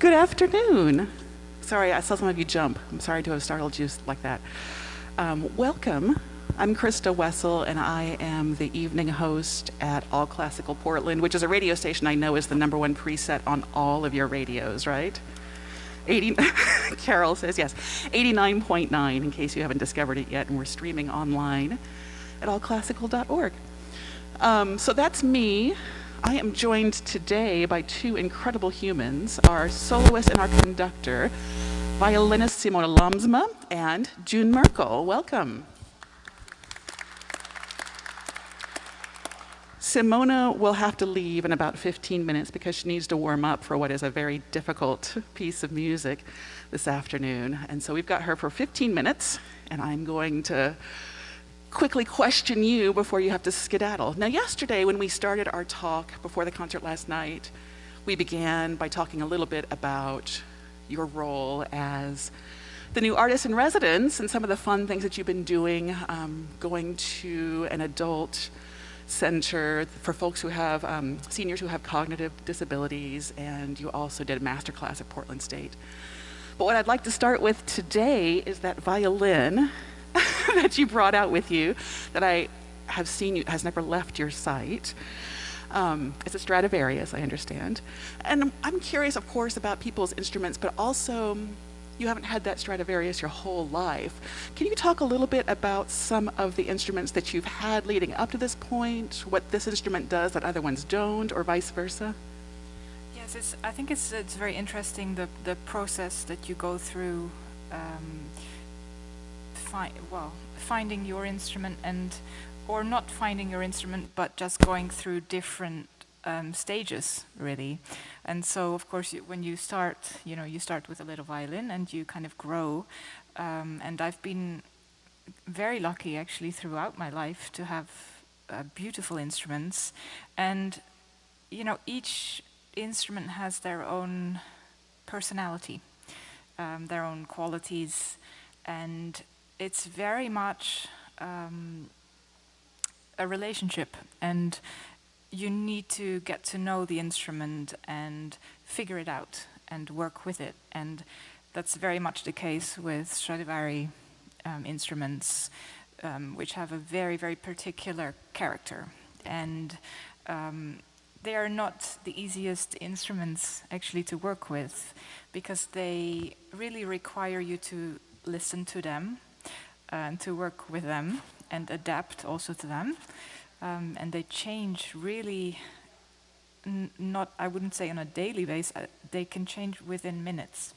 Good afternoon. Sorry, I saw some of you jump. I'm sorry to have startled you like that. Welcome. I'm Christa Wessel, and I am the evening host at All Classical Portland, which is a radio station I know is the #1 preset on all of your radios, right? 80, Carol says yes. 89.9, in case you haven't discovered it yet, and we're streaming online at allclassical.org. So that's me. I am joined today by two incredible humans, our soloist and our conductor, violinist Simone Lamsma and Jun Märkl. Welcome. Simona will have to leave in about 15 minutes because she needs to warm up for what is a very difficult piece of music this afternoon. And so we've got her for 15 minutes, and I'm going to quickly question you before you have to skedaddle. Now, yesterday when we started our talk before the concert last night, we began by talking a little bit about your role as the new artist in residence and some of the fun things that you've been doing, going to an adult center for folks who have, seniors who have cognitive disabilities, and you also did a master class at Portland State. But what I'd like to start with today is that violin that you brought out with you, that I have seen you, has never left your sight. It's a Stradivarius, I understand. And I'm curious, of course, about people's instruments, but also you haven't had that Stradivarius your whole life. Can you talk a little bit about some of the instruments that you've had leading up to this point, what this instrument does that other ones don't, or vice versa? Yes, I think it's very interesting, the process that you go through, finding your instrument, or not finding your instrument, but just going through different stages, really. And so, of course, when you start, you start with a little violin and you kind of grow. And I've been very lucky, actually, throughout my life to have beautiful instruments. And, each instrument has their own personality, their own qualities, and it's very much a relationship, and you need to get to know the instrument and figure it out and work with it. And that's very much the case with Stradivari instruments, which have a very, very particular character. And they are not the easiest instruments actually to work with, because they really require you to listen to them and to work with them and adapt also to them. And they change really, not, I wouldn't say on a daily basis, they can change within minutes.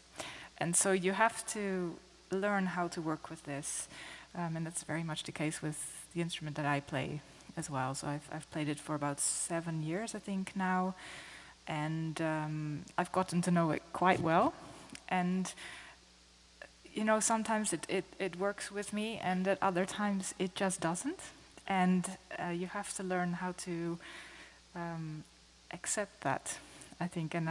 And so you have to learn how to work with this. And that's very much the case with the instrument that I play as well. So I've played it for about 7 years, I think, now. And I've gotten to know it quite well. And sometimes it works with me, and at other times it just doesn't. And you have to learn how to accept that, I think. And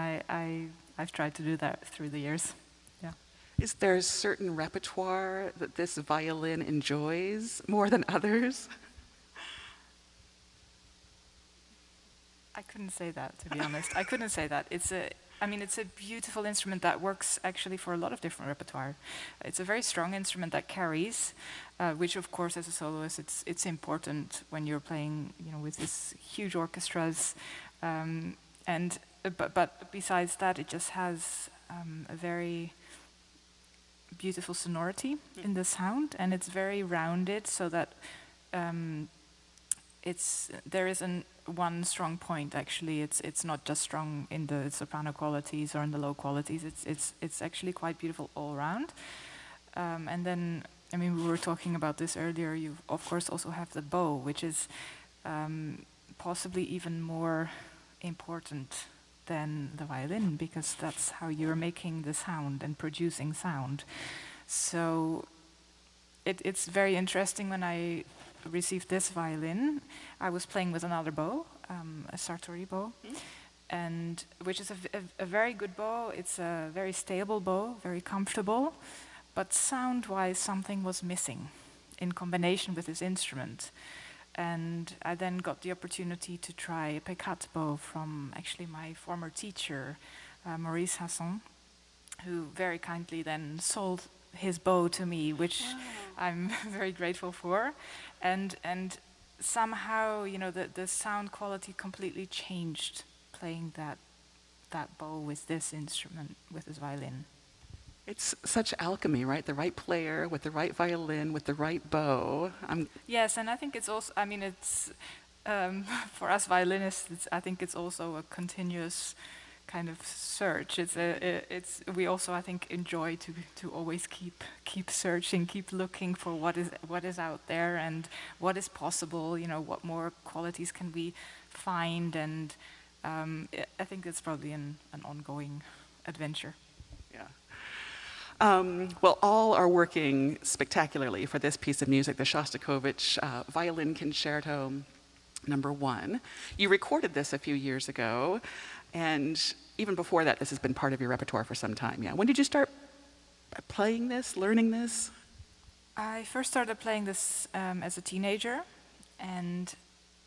I've tried to do that through the years. Yeah. Is there a certain repertoire that this violin enjoys more than others? I couldn't say that, to be honest. I couldn't say that. It's a beautiful instrument that works actually for a lot of different repertoire. It's a very strong instrument that carries, which of course as a soloist it's important when you're playing, with these huge orchestras. But besides that, it just has a very beautiful sonority in the sound, and it's very rounded, so that there isn't one strong point. Actually, it's not just strong in the soprano qualities or in the low qualities. It's actually quite beautiful all around. And then, we were talking about this earlier. You of course also have the bow, which is possibly even more important than the violin, because that's how you're making the sound and producing sound. So it's very interesting. When I received this violin, I was playing with another bow, a Sartori bow, and which is a very good bow. It's a very stable bow, very comfortable, but sound-wise something was missing in combination with this instrument. And I then got the opportunity to try a Peccat bow from actually my former teacher, Maurice Hasson. who very kindly then sold his bow to me, which I'm very grateful for. And somehow, you know, the sound quality completely changed playing that bow with this instrument, with this violin. It's such alchemy, right? The right player with the right violin, with the right bow. Yes, and I think it's also, I mean, it's, for us violinists, I think it's also a continuous kind of search. We also, I think, enjoy to always keep searching, keep looking for what is out there and what is possible. You know, what more qualities can we find, and I think it's probably an ongoing adventure. Yeah. Well, all are working spectacularly for this piece of music, the Shostakovich Violin Concerto No. 1. You recorded this a few years ago, and even before that, this has been part of your repertoire for some time. Yeah. When did you start playing this, learning this? I first started playing this as a teenager, and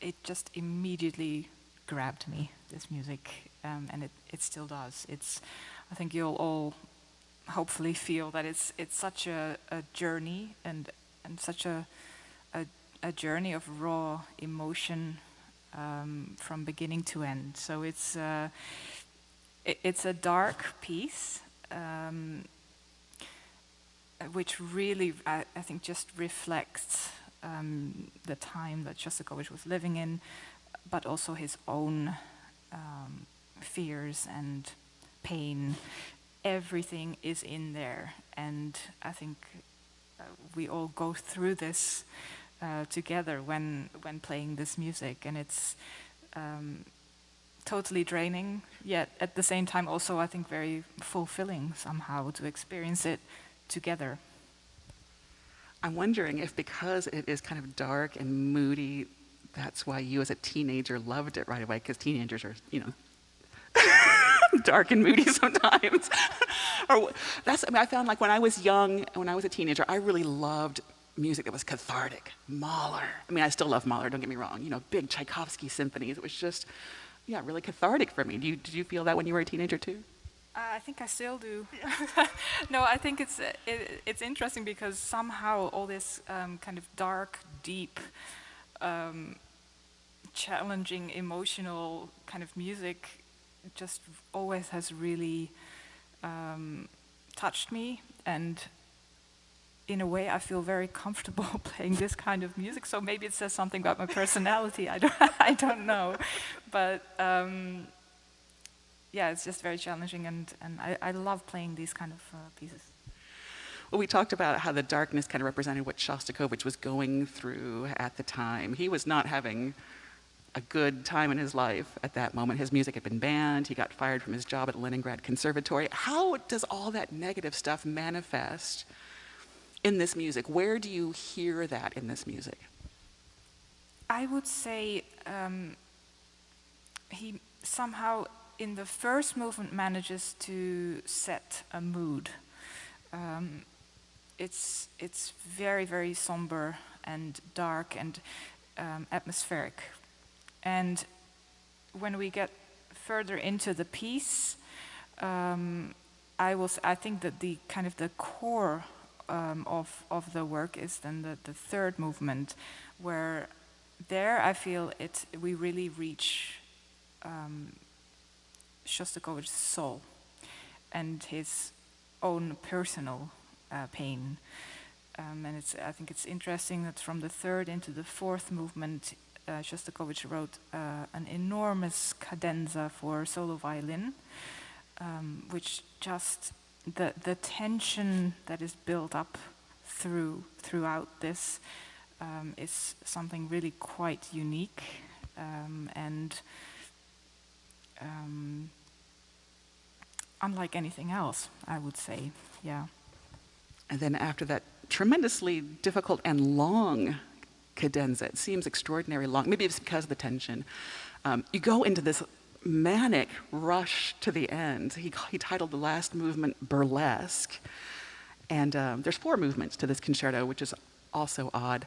it just immediately grabbed me, this music, and it still does. I think you'll all hopefully feel that it's such a journey and such a journey of raw emotion from beginning to end. So it's a dark piece, which really I think just reflects the time that Shostakovich was living in, but also his own fears and pain. Everything is in there, and I think we all go through this together when playing this music, and it's totally draining, yet at the same time also I think very fulfilling somehow to experience it together. I'm wondering if because it is kind of dark and moody, that's why you as a teenager loved it right away, because teenagers are, you know, dark and moody sometimes. I found like when I was young, when I was a teenager, I really loved music that was cathartic. Mahler. I mean, I still love Mahler, don't get me wrong. You know, big Tchaikovsky symphonies. It was just, yeah, really cathartic for me. Did you feel that when you were a teenager too? I think I still do. No, I think it's interesting because somehow all this kind of dark, deep, challenging, emotional kind of music just always has really touched me, and in a way I feel very comfortable playing this kind of music. So maybe it says something about my personality. I don't know, but yeah, it's just very challenging, and I love playing these kind of pieces. Well, we talked about how the darkness kind of represented what Shostakovich was going through at the time. He was not having a good time in his life at that moment. His music had been banned. He got fired from his job at Leningrad Conservatory. How does all that negative stuff manifest in this music? Where do you hear that in this music? I would say he somehow in the first movement manages to set a mood. It's very, very somber and dark and atmospheric. And when we get further into the piece, I think that the kind of the core of the work is then the third movement, where there I feel we really reach Shostakovich's soul and his own personal pain. And I think it's interesting that from the third into the fourth movement, Shostakovich wrote an enormous cadenza for solo violin, which just the tension that is built up throughout this is something really quite unique and unlike anything else, I would say. Yeah. And then after that tremendously difficult and long cadenza, it seems extraordinarily long, maybe it's because of the tension, you go into this manic rush to the end. He titled the last movement Burlesque, and there's 4 movements to this concerto, which is also odd.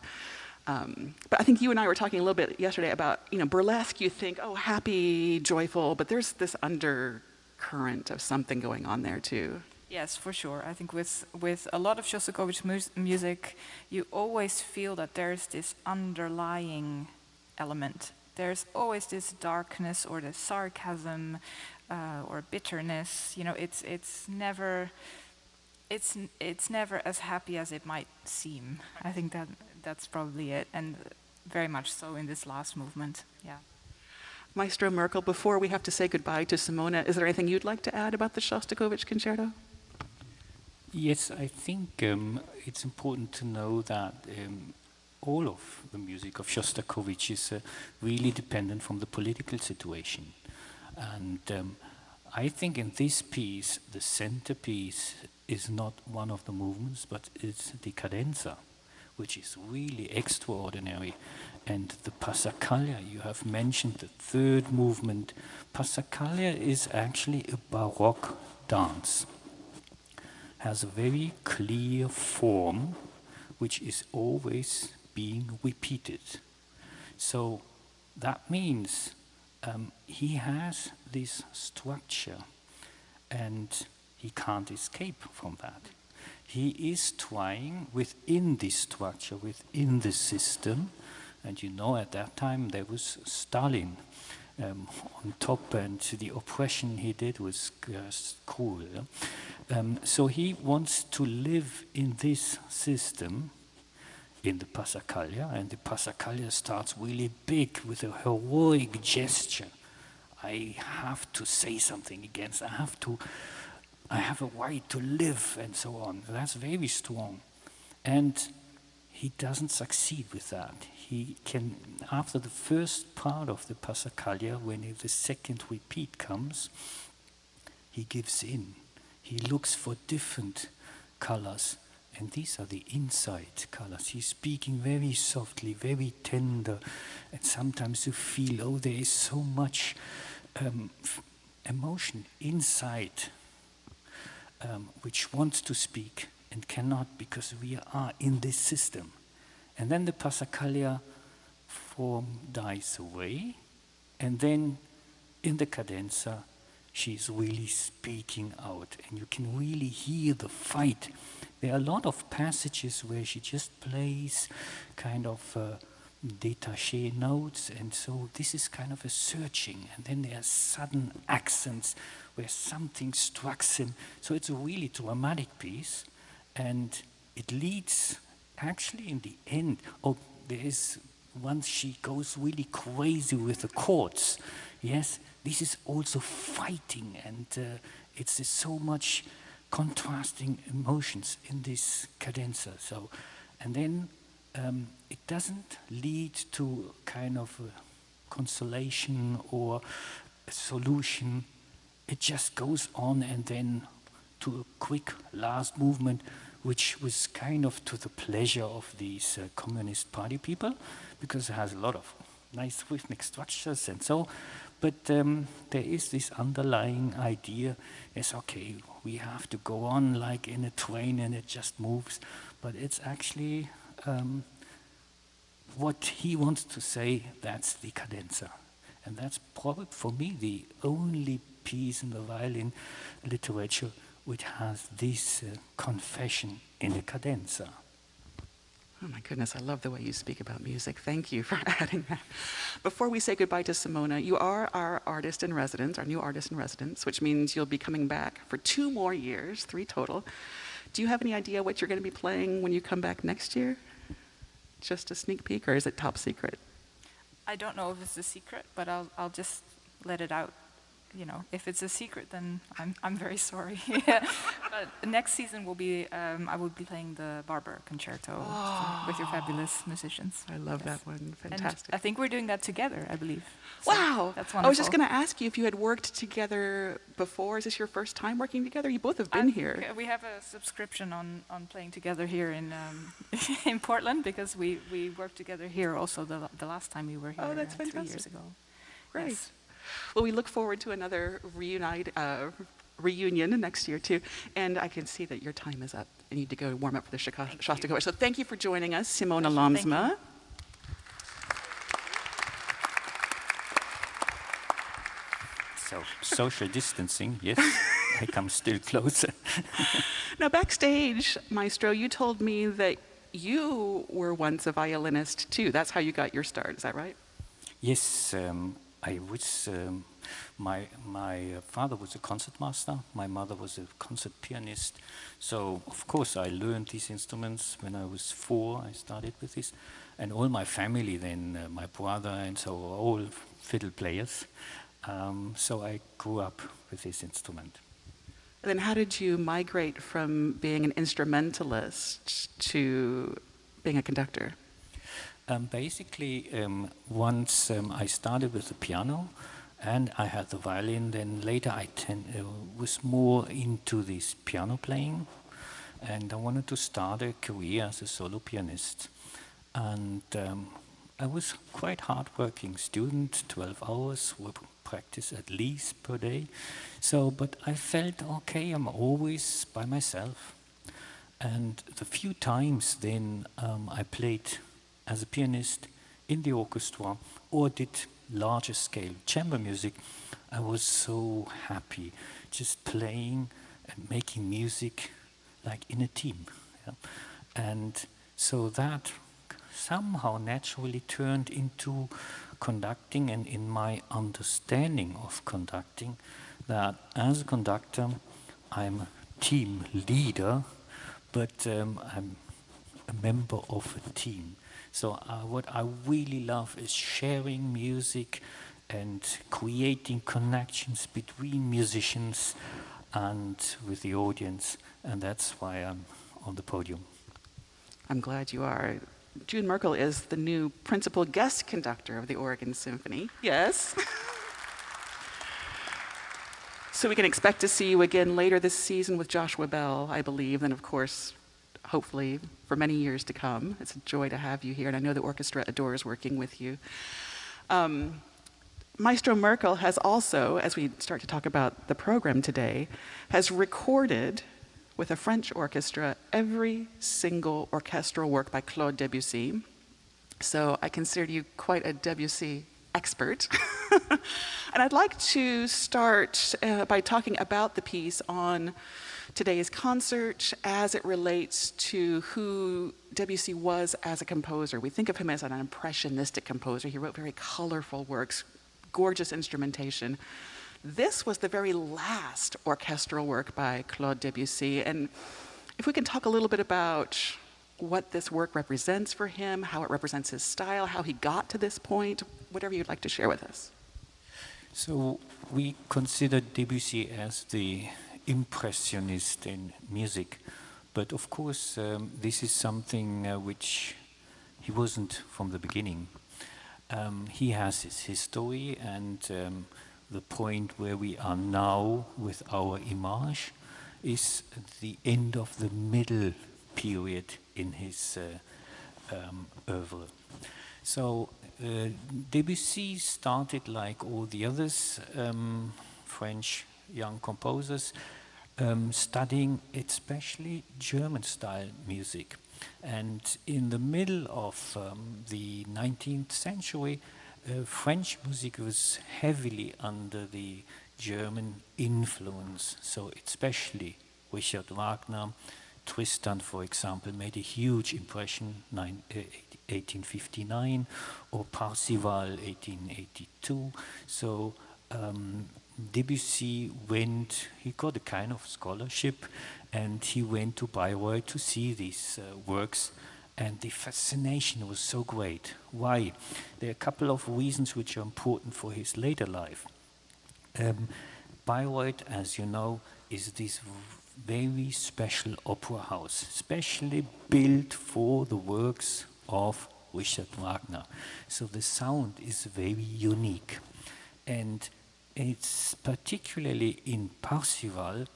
But I think you and I were talking a little bit yesterday about, you know, burlesque, you think, oh, happy, joyful, but there's this undercurrent of something going on there too. Yes, for sure. I think with a lot of Shostakovich music, you always feel that there's this underlying element. There's always this darkness or the sarcasm or bitterness. You know, it's never as happy as it might seem. I think that's probably it, and very much so in this last movement. Yeah. Maestro Märkl, before we have to say goodbye to Simone, is there anything you'd like to add about the Shostakovich concerto? Yes, I think it's important to know that all of the music of Shostakovich is really dependent from the political situation. And I think in this piece, the centerpiece is not one of the movements, but it's the cadenza, which is really extraordinary. And the Passacaglia, you have mentioned the third movement. Passacaglia is actually a Baroque dance. Has a very clear form, which is always being repeated. So that means he has this structure, and he can't escape from that. He is trying within this structure, within the system, and you know at that time there was Stalin on top, and the oppression he did was cruel. So he wants to live in this system, in the Passacaglia, and the Passacaglia starts really big with a heroic gesture. I have to say something against, I have a right to live, and so on. That's very strong. And he doesn't succeed with that. He can, after the first part of the Passacaglia, when the second repeat comes, he gives in. He looks for different colors, and these are the inside colors. He's speaking very softly, very tender, and sometimes you feel, oh, there is so much emotion inside, which wants to speak and cannot, because we are in this system. And then the Passacaglia form dies away, and then in the cadenza, she's really speaking out, and you can really hear the fight. There are a lot of passages where she just plays kind of détaché notes, and so this is kind of a searching, and then there are sudden accents where something strikes him. So it's a really dramatic piece, and it leads actually in the end. Oh, there is once she goes really crazy with the chords. Yes, this is also fighting, and it's so much contrasting emotions in this cadenza. So, and then it doesn't lead to kind of a consolation or a solution. It just goes on, and then to a quick last movement, which was kind of to the pleasure of these Communist Party people, because it has a lot of nice rhythmic structures and so. But there is this underlying idea, it's okay, we have to go on like in a train and it just moves. But it's actually what he wants to say, that's the cadenza. And that's probably, for me, the only piece in the violin literature which has this confession in the cadenza. Oh my goodness, I love the way you speak about music. Thank you for adding that. Before we say goodbye to Simone, you are our artist in residence, our new artist in residence, which means you'll be coming back for 2 more years, 3 total. Do you have any idea what you're going to be playing when you come back next year? Just a sneak peek, or is it top secret? I don't know if it's a secret, but I'll just let it out. You know, if it's a secret, then I'm very sorry. But next season will be I will be playing the Barber Concerto with your fabulous musicians. I love that one. Fantastic. And I think we're doing that together, I believe. So wow! That's wonderful. I was just going to ask you if you had worked together before. Is this your first time working together? You both have been here. We have a subscription on playing together here in in Portland, because we worked together here also the last time we were here. Oh, that's 3 fantastic. years ago. Great. Yes. Well, we look forward to another reunion next year, too. And I can see that your time is up. I need to go warm up for the Shostakovich. So thank you for joining us, Simone Lamsma. So, social distancing, yes. I come still closer. Now, backstage, Maestro, you told me that you were once a violinist too. That's how you got your start, is that right? Yes, I was. My father was a concertmaster. My mother was a concert pianist. So of course I learned these instruments when I was 4. I started with this, and all my family then, my brother and so all fiddle players. So I grew up with this instrument. And then how did you migrate from being an instrumentalist to being a conductor? Basically, once I started with the piano, and I had the violin. Then later I was more into this piano playing, and I wanted to start a career as a solo pianist. And I was quite hard-working student, 12 hours would practice at least per day. So, but I felt, okay, I'm always by myself. And the few times then I played as a pianist in the orchestra or did larger scale chamber music, I was so happy just playing and making music like in a team. Yeah? And so that somehow naturally turned into conducting, and in my understanding of conducting, that as a conductor I'm a team leader, but I'm a member of a team. So what I really love is sharing music and creating connections between musicians and with the audience, and that's why I'm on the podium. I'm glad you are. Jun Märkl is the new Principal Guest Conductor of the Oregon Symphony. Yes. So we can expect to see you again later this season with Joshua Bell, I believe, and of course, hopefully for many years to come. It's a joy to have you here, and I know the orchestra adores working with you. Maestro Märkl has also, as we start to talk about the program today, has recorded with a French orchestra every single orchestral work by Claude Debussy. So I consider you quite a Debussy expert. And I'd like to start by talking about the piece on today's concert as it relates to who Debussy was as a composer. We think of him as an impressionistic composer. He wrote very colorful works, gorgeous instrumentation. This was the very last orchestral work by Claude Debussy. And if we can talk a little bit about what this work represents for him, how it represents his style, how he got to this point, whatever you'd like to share with us. So we consider Debussy as the impressionist in music, but of course this is something which he wasn't from the beginning. He has his history, and the point where we are now with our image is the end of the middle period in his oeuvre. So Debussy started like all the others, French young composers, studying especially German-style music. And in the middle of the 19th century, French music was heavily under the German influence. So especially Richard Wagner, Tristan, for example, made a huge impression, 1859, or Parzival, 1882. So Debussy he got a kind of scholarship, and he went to Bayreuth to see these works, and the fascination was so great. Why? There are a couple of reasons which are important for his later life. Bayreuth, as you know, is this very special opera house, specially built for the works of Richard Wagner. So the sound is very unique. And it's particularly in Parzival,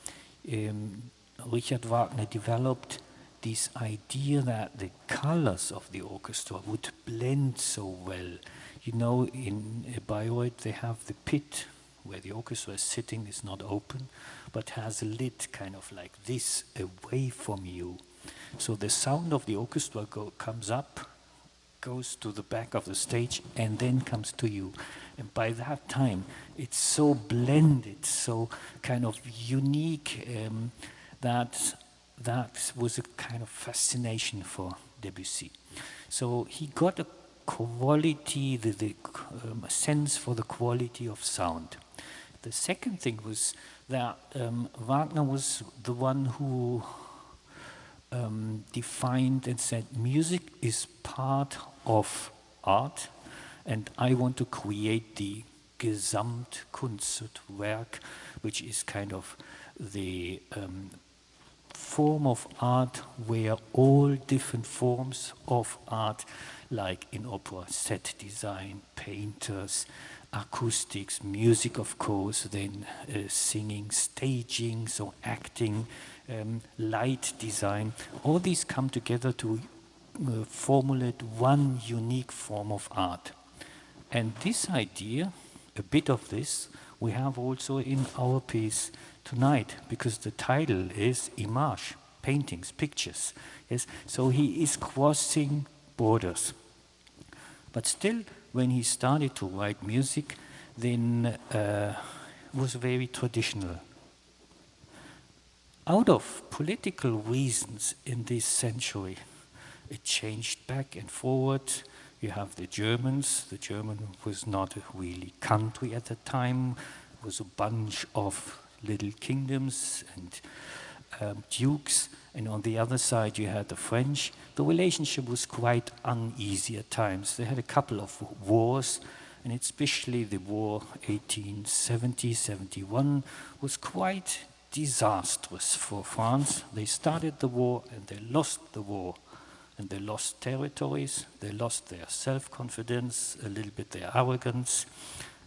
Richard Wagner developed this idea that the colors of the orchestra would blend so well. You know, in Bayreuth they have the pit where the orchestra is sitting, is not open, but has a lid kind of like this away from you. So the sound of the orchestra comes up goes to the back of the stage and then comes to you. And by that time, it's so blended, so kind of unique, that was a kind of fascination for Debussy. So he got a quality, a sense for the quality of sound. The second thing was that Wagner was the one who defined and said music is part of art, and I want to create the Gesamtkunstwerk, which is kind of the form of art where all different forms of art, like in opera, set design, painters, acoustics, music of course, then singing, staging, so acting, light design, all these come together to formulate one unique form of art. And this idea, a bit of this, we have also in our piece tonight, because the title is Image, paintings, pictures. Yes, so he is crossing borders. But still, when he started to write music, then it was very traditional. Out of political reasons in this century, it changed back and forward. You have the Germans. The German was not a really country at the time. It was a bunch of little kingdoms and dukes. And on the other side, you had the French. The relationship was quite uneasy at times. They had a couple of wars, and especially the war 1870-71 was quite disastrous for France. They started the war and they lost the war. And they lost territories, they lost their self-confidence, a little bit their arrogance.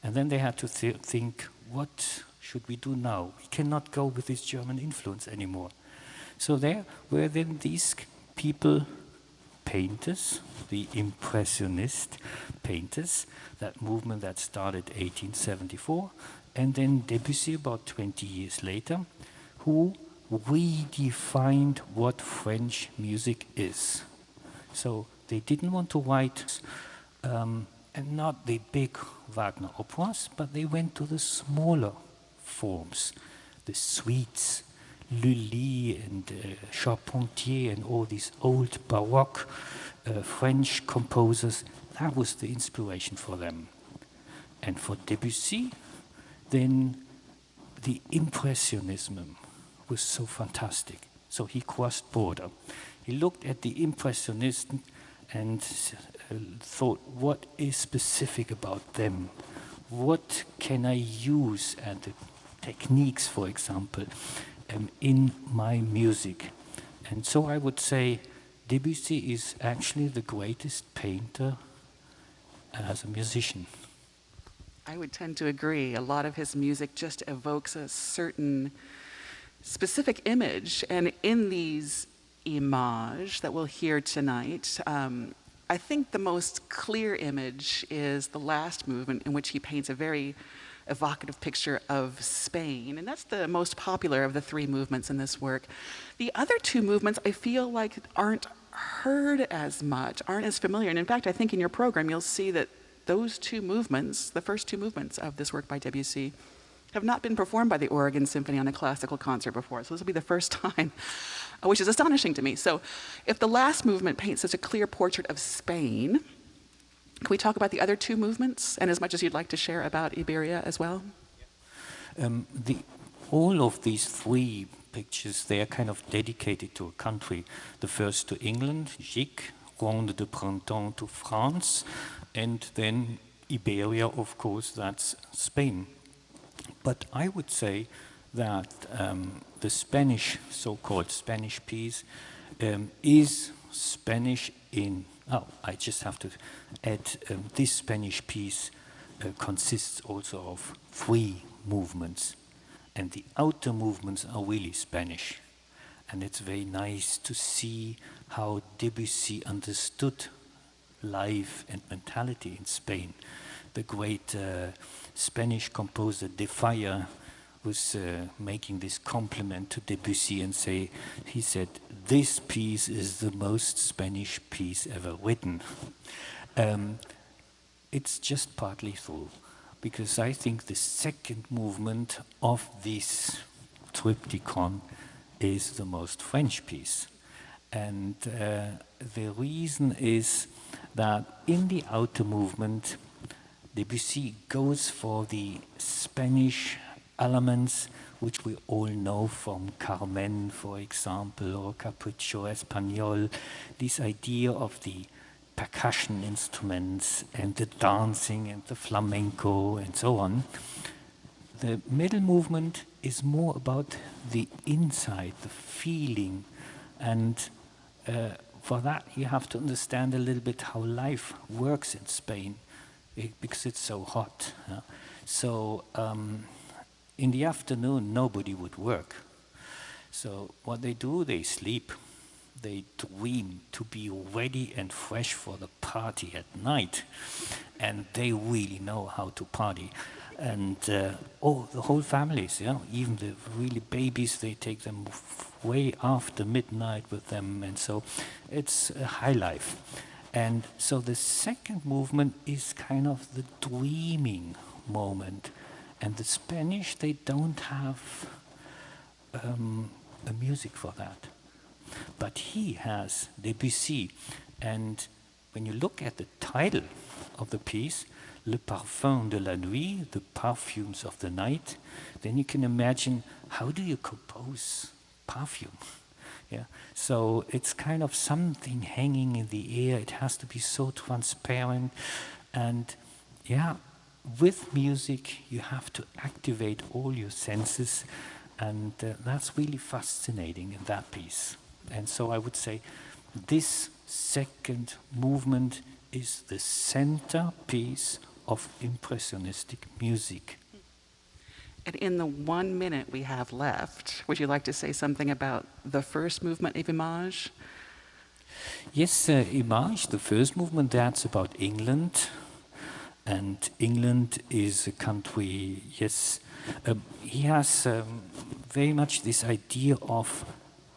And then they had to think, what should we do now? We cannot go with this German influence anymore. So there were then these people, painters, the Impressionist painters, that movement that started 1874, and then Debussy about 20 years later, who redefined what French music is. So they didn't want to write, and not the big Wagner operas, but they went to the smaller forms, the suites, Lully and Charpentier and all these old Baroque French composers. That was the inspiration for them. And for Debussy, then the Impressionism was so fantastic. So he crossed border. He looked at the Impressionists and thought, what is specific about them? What can I use, and the techniques, for example, in my music? And so I would say Debussy is actually the greatest painter as a musician. I would tend to agree. A lot of his music just evokes a certain specific image, and in these images that we'll hear tonight, I think the most clear image is the last movement, in which he paints a very evocative picture of Spain, and that's the most popular of the three movements in this work. The other two movements I feel like aren't heard as much, aren't as familiar, and in fact I think in your program you'll see that those two movements, the first two movements of this work by Debussy, have not been performed by the Oregon Symphony on a classical concert before. So this will be the first time, which is astonishing to me. So if the last movement paints such a clear portrait of Spain, can we talk about the other two movements, and as much as you'd like to share about Iberia as well? All of these three pictures, they are kind of dedicated to a country. The first to England, Gic, Ronde de Printemps to France, and then Iberia, of course, that's Spain. But I would say that the Spanish, so-called Spanish piece, is Spanish in, I just have to add, this Spanish piece consists also of three movements, and the outer movements are really Spanish. And it's very nice to see how Debussy understood life and mentality in Spain. The great Spanish composer De Falla was making this compliment to Debussy and he said, "This piece is the most Spanish piece ever written." It's just partly true, because I think the second movement of this triptychon is the most French piece. And the reason is that in the outer movement, Debussy goes for the Spanish elements, which we all know from Carmen, for example, or Capriccio Espagnol, this idea of the percussion instruments and the dancing and the flamenco and so on. The middle movement is more about the inside, the feeling, and for that you have to understand a little bit how life works in Spain, because it's so hot. So in the afternoon nobody would work. So what they do, they sleep. They dream to be ready and fresh for the party at night. And they really know how to party. And the whole families, even the really babies, they take them way after midnight with them. And so it's a high life. And so the second movement is kind of the dreaming moment. And the Spanish, they don't have a music for that. But he has Debussy, and when you look at the title of the piece, Le Parfum de la Nuit, the perfumes of the night, then you can imagine, how do you compose perfume? Yeah. So it's kind of something hanging in the air. It has to be so transparent, and with music you have to activate all your senses, and that's really fascinating in that piece. And so I would say this second movement is the centerpiece of impressionistic music. And in the 1 minute we have left, would you like to say something about the first movement of Image? Yes, Image, the first movement, that's about England. And England is a country, he has very much this idea of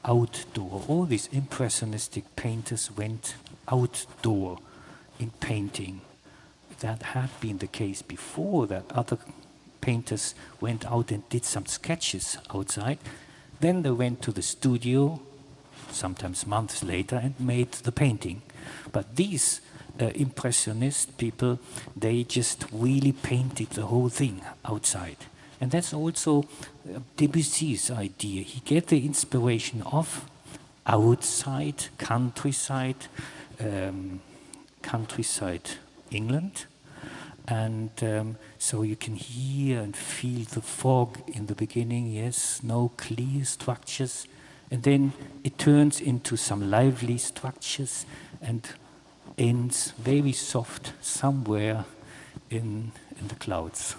outdoor. All these impressionistic painters went outdoor in painting. That had been the case before, that other painters went out and did some sketches outside. Then they went to the studio, sometimes months later, and made the painting. But these impressionist people, they just really painted the whole thing outside. And that's also Debussy's idea. He get the inspiration of outside, countryside England. And so you can hear and feel the fog in the beginning, no clear structures. And then it turns into some lively structures and ends very soft somewhere in the clouds.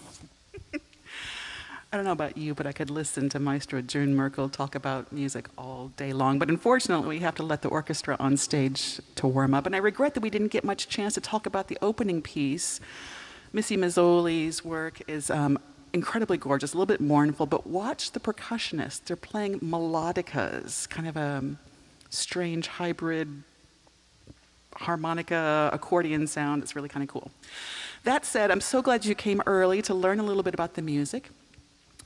I don't know about you, but I could listen to Maestro Jun Märkl talk about music all day long. But unfortunately, we have to let the orchestra on stage to warm up. And I regret that we didn't get much chance to talk about the opening piece. Missy Mazzoli's work is incredibly gorgeous, a little bit mournful, but watch the percussionists. They're playing melodicas, kind of a strange hybrid harmonica accordion sound. It's really kind of cool. That said, I'm so glad you came early to learn a little bit about the music.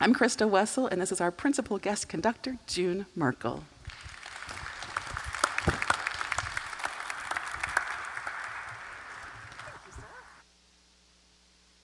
I'm Christa Wessel, and this is our principal guest conductor, Jun Märkl.